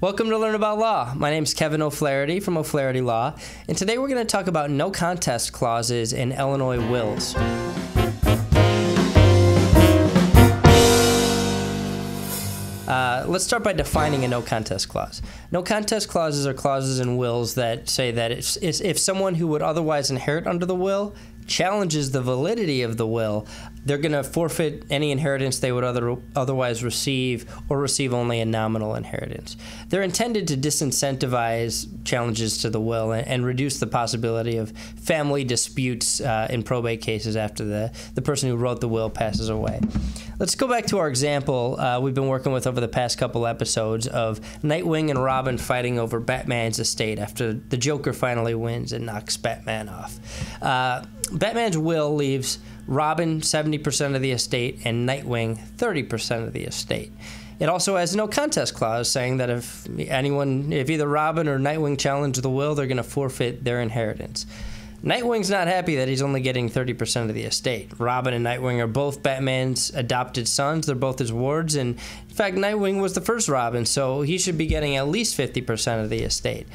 Welcome to Learn About Law. My name is Kevin O'Flaherty from O'Flaherty Law, and today we're going to talk about no contest clauses in Illinois wills. Let's start by defining a no contest clause. No contest clauses are clauses in wills that say that if someone who would otherwise inherit under the will challenges the validity of the will, they're going to forfeit any inheritance they would otherwise receive, or receive only a nominal inheritance. They're intended to disincentivize challenges to the will and reduce the possibility of family disputes in probate cases after the person who wrote the will passes away. Let's go back to our example we've been working with over the past couple episodes of Nightwing and Robin fighting over Batman's estate after the Joker finally wins and knocks Batman off. Batman's will leaves Robin 70% of the estate and Nightwing 30% of the estate. It also has a no contest clause saying that if either Robin or Nightwing challenge the will, they're going to forfeit their inheritance. Nightwing's not happy that he's only getting 30% of the estate. Robin and Nightwing are both Batman's adopted sons. They're both his wards, and in fact, Nightwing was the first Robin, so he should be getting at least 50% of the estate.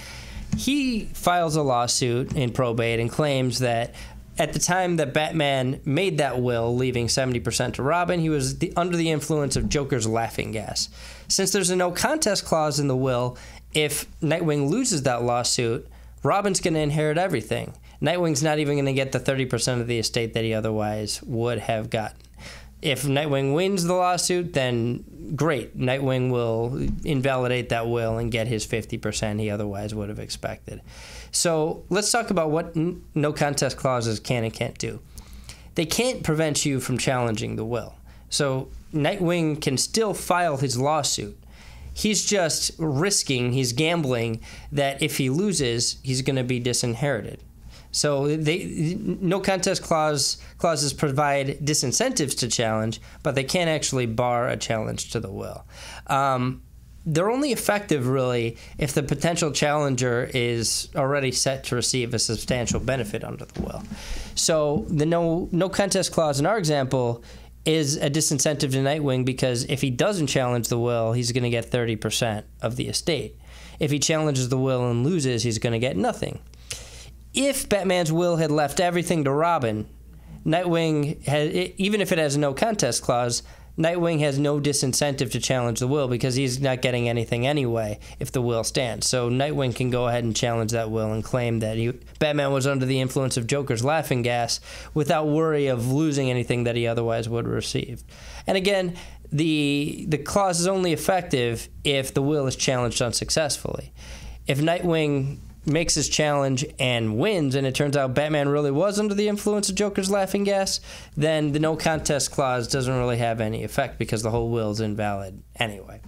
He files a lawsuit in probate and claims that at the time that Batman made that will, leaving 70% to Robin, he was under the influence of Joker's laughing gas. Since there's a no contest clause in the will, if Nightwing loses that lawsuit, Robin's going to inherit everything. Nightwing's not even going to get the 30% of the estate that he otherwise would have gotten. If Nightwing wins the lawsuit, then great. Nightwing will invalidate that will and get his 50% he otherwise would have expected. So let's talk about what no contest clauses can and can't do. They can't prevent you from challenging the will. So Nightwing can still file his lawsuit. He's just he's gambling that if he loses, he's going to be disinherited. So no contest clauses provide disincentives to challenge, but they can't actually bar a challenge to the will. They're only effective, really, if the potential challenger is already set to receive a substantial benefit under the will. So the no contest clause in our example is a disincentive to Nightwing because if he doesn't challenge the will, he's going to get 30% of the estate. If he challenges the will and loses, he's going to get nothing. If Batman's will had left everything to Robin, Nightwing, even if it has a no contest clause, Nightwing has no disincentive to challenge the will because he's not getting anything anyway if the will stands. So Nightwing can go ahead and challenge that will and claim that Batman was under the influence of Joker's laughing gas without worry of losing anything that he otherwise would have received. And again, the clause is only effective if the will is challenged unsuccessfully. If Nightwing makes his challenge and wins, and it turns out Batman really was under the influence of Joker's laughing gas, then the no contest clause doesn't really have any effect because the whole will is invalid anyway.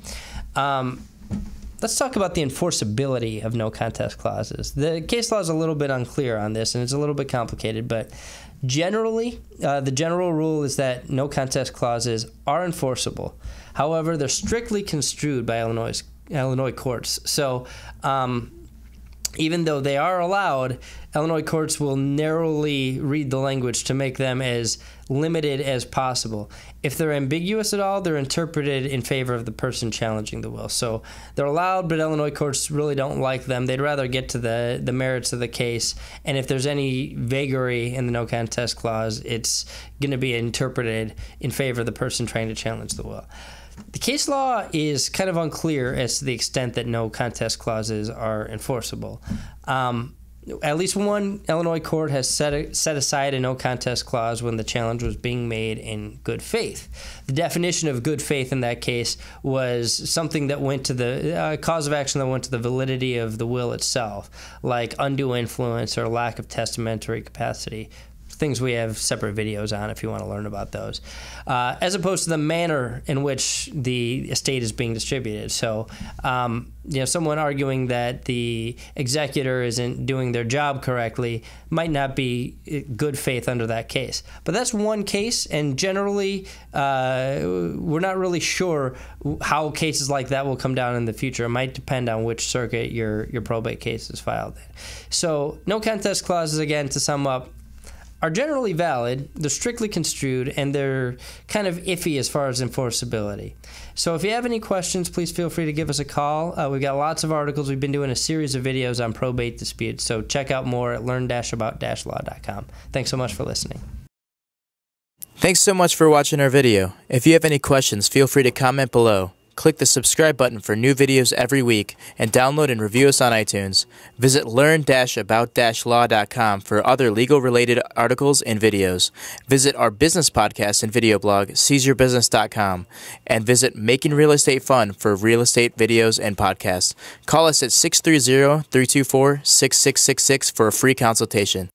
Let's talk about the enforceability of no contest clauses. The case law is a little bit unclear on this, and it's a little bit complicated, but generally, the general rule is that no contest clauses are enforceable. However, they're strictly construed by Illinois courts. So, even though they are allowed, Illinois courts will narrowly read the language to make them as limited as possible. If they're ambiguous at all, they're interpreted in favor of the person challenging the will. So they're allowed, but Illinois courts really don't like them. They'd rather get to the merits of the case. And if there's any vagary in the no contest clause, it's going to be interpreted in favor of the person trying to challenge the will. The case law is kind of unclear as to the extent that no contest clauses are enforceable. At least one Illinois court has set aside a no contest clause when the challenge was being made in good faith. The definition of good faith in that case was something that went to the cause of action that went to the validity of the will itself, like undue influence or lack of testamentary capacity. Things we have separate videos on if you want to learn about those, as opposed to the manner in which the estate is being distributed. So, someone arguing that the executor isn't doing their job correctly might not be good faith under that case. But that's one case, and generally, we're not really sure how cases like that will come down in the future. It might depend on which circuit your probate case is filed in. So, no contest clauses, again, to sum up, are generally valid, they're strictly construed, and they're kind of iffy as far as enforceability. So if you have any questions, please feel free to give us a call. We've got lots of articles. We've been doing a series of videos on probate disputes, so check out more at learn-about-law.com. Thanks so much for listening. Thanks so much for watching our video. If you have any questions, feel free to comment below. Click the subscribe button for new videos every week, and download and review us on iTunes. Visit learn-about-law.com for other legal-related articles and videos. Visit our business podcast and video blog, seizeyourbusiness.com, and visit Making Real Estate Fun for real estate videos and podcasts. Call us at 630-324-6666 for a free consultation.